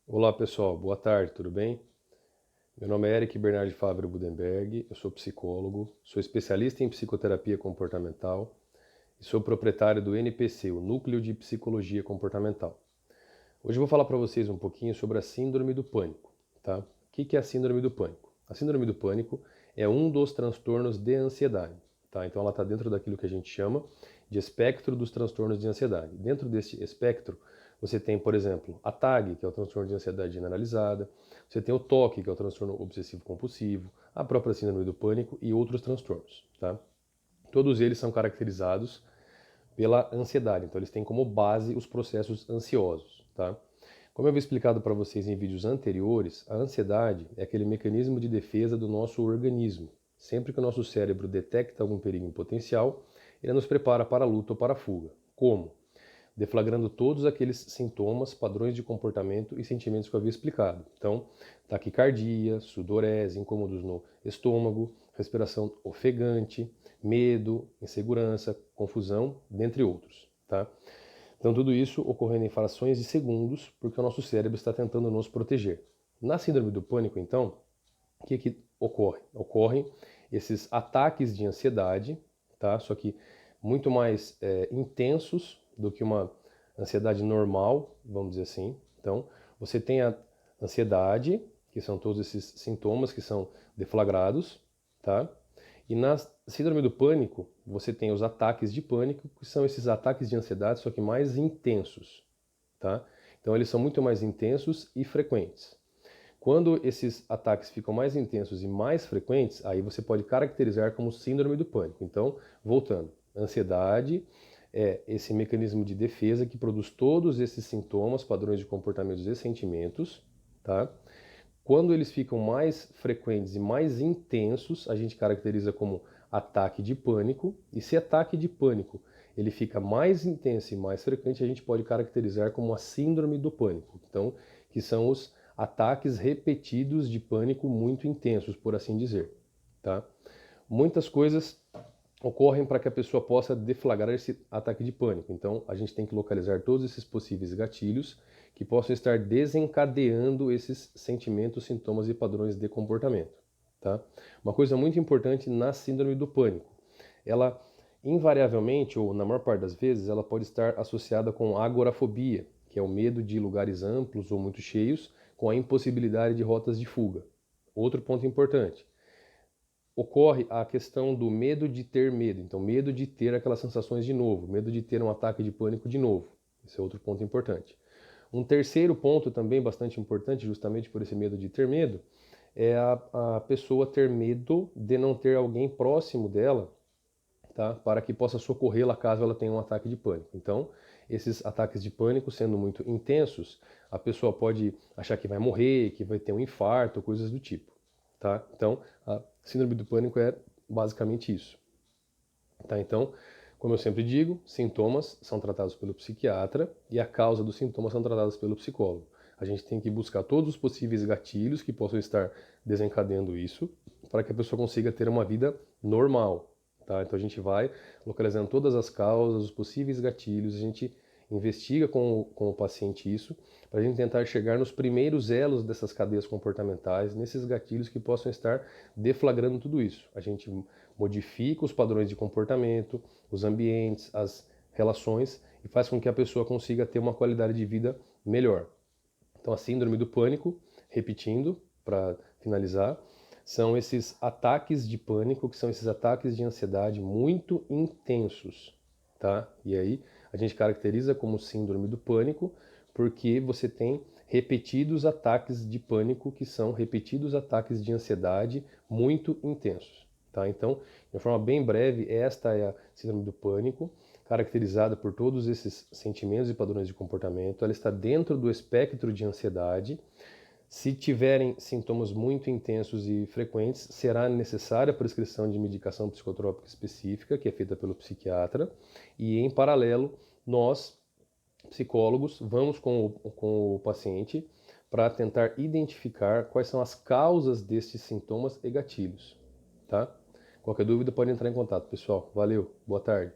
Olá pessoal, boa tarde, tudo bem? Meu nome é Eric Bernardi Favre Budenberg, eu sou psicólogo, sou especialista em psicoterapia comportamental e sou proprietário do NPC, o Núcleo de Psicologia Comportamental. Hoje eu vou falar para vocês um pouquinho sobre a Síndrome do Pânico, tá? O que é a Síndrome do Pânico? A Síndrome do Pânico é um dos transtornos de ansiedade, tá? Então ela está dentro daquilo que a gente chama de espectro dos transtornos de ansiedade. Dentro desse espectro, você tem, por exemplo, a TAG, que é o transtorno de ansiedade generalizada, você tem o TOC, que é o transtorno obsessivo-compulsivo, a própria Síndrome do Pânico e outros transtornos, tá? Todos eles são caracterizados pela ansiedade, então eles têm como base os processos ansiosos, tá? Como eu havia explicado para vocês em vídeos anteriores, a ansiedade é aquele mecanismo de defesa do nosso organismo. Sempre que o nosso cérebro detecta algum perigo em potencial, ele nos prepara para a luta ou para a fuga. Como? Deflagrando todos aqueles sintomas, padrões de comportamento e sentimentos que eu havia explicado. Então, taquicardia, sudorese, incômodos no estômago, respiração ofegante, medo, insegurança, confusão, dentre outros, tá? Então, tudo isso ocorrendo em frações de segundos, porque o nosso cérebro está tentando nos proteger. Na síndrome do pânico, então, o que ocorre? Ocorrem esses ataques de ansiedade, tá? Só que muito mais intensos do que uma ansiedade normal, vamos dizer assim. Então, você tem a ansiedade, que são todos esses sintomas que são deflagrados, tá? E na síndrome do pânico, você tem os ataques de pânico, que são esses ataques de ansiedade, só que mais intensos, tá? Então eles são muito mais intensos e frequentes. Quando esses ataques ficam mais intensos e mais frequentes, aí você pode caracterizar como síndrome do pânico. Então, voltando, ansiedade é esse mecanismo de defesa que produz todos esses sintomas, padrões de comportamentos e sentimentos, tá? Quando eles ficam mais frequentes e mais intensos, a gente caracteriza como ataque de pânico. E se ataque de pânico ele fica mais intenso e mais frequente, a gente pode caracterizar como a síndrome do pânico. Então, que são os ataques repetidos de pânico muito intensos, por assim dizer, tá? Muitas coisas ocorrem para que a pessoa possa deflagrar esse ataque de pânico. Então, a gente tem que localizar todos esses possíveis gatilhos que possam estar desencadeando esses sentimentos, sintomas e padrões de comportamento, tá? Uma coisa muito importante na síndrome do pânico, ela invariavelmente, ou na maior parte das vezes, ela pode estar associada com agorafobia, que é o medo de lugares amplos ou muito cheios, com a impossibilidade de rotas de fuga. Outro ponto importante, ocorre a questão do medo de ter medo. Então, medo de ter aquelas sensações de novo, medo de ter um ataque de pânico de novo. Esse é outro ponto importante. Um terceiro ponto também bastante importante, justamente por esse medo de ter medo, é a pessoa ter medo de não ter alguém próximo dela, tá, para que possa socorrê-la caso ela tenha um ataque de pânico. Então, esses ataques de pânico sendo muito intensos, a pessoa pode achar que vai morrer, que vai ter um infarto, coisas do tipo, tá? Então, a síndrome do pânico é basicamente isso, tá? Então, como eu sempre digo, sintomas são tratados pelo psiquiatra e a causa dos sintomas são tratadas pelo psicólogo. A gente tem que buscar todos os possíveis gatilhos que possam estar desencadeando isso, para que a pessoa consiga ter uma vida normal, tá? Então a gente vai localizando todas as causas, os possíveis gatilhos, a gente investiga com o paciente isso, para a gente tentar chegar nos primeiros elos dessas cadeias comportamentais, nesses gatilhos que possam estar deflagrando tudo isso. A gente modifica os padrões de comportamento, os ambientes, as relações e faz com que a pessoa consiga ter uma qualidade de vida melhor. Então, a síndrome do pânico, repetindo, para finalizar, são esses ataques de pânico, que são esses ataques de ansiedade muito intensos, tá? E aí a gente caracteriza como síndrome do pânico porque você tem repetidos ataques de pânico, que são repetidos ataques de ansiedade muito intensos, tá? Então, de uma forma bem breve, esta é a síndrome do pânico, caracterizada por todos esses sentimentos e padrões de comportamento. Ela está dentro do espectro de ansiedade. Se tiverem sintomas muito intensos e frequentes, será necessária a prescrição de medicação psicotrópica específica, que é feita pelo psiquiatra, e em paralelo, nós, psicólogos, vamos com o paciente para tentar identificar quais são as causas destes sintomas e gatilhos, tá? Qualquer dúvida pode entrar em contato, pessoal. Valeu, boa tarde.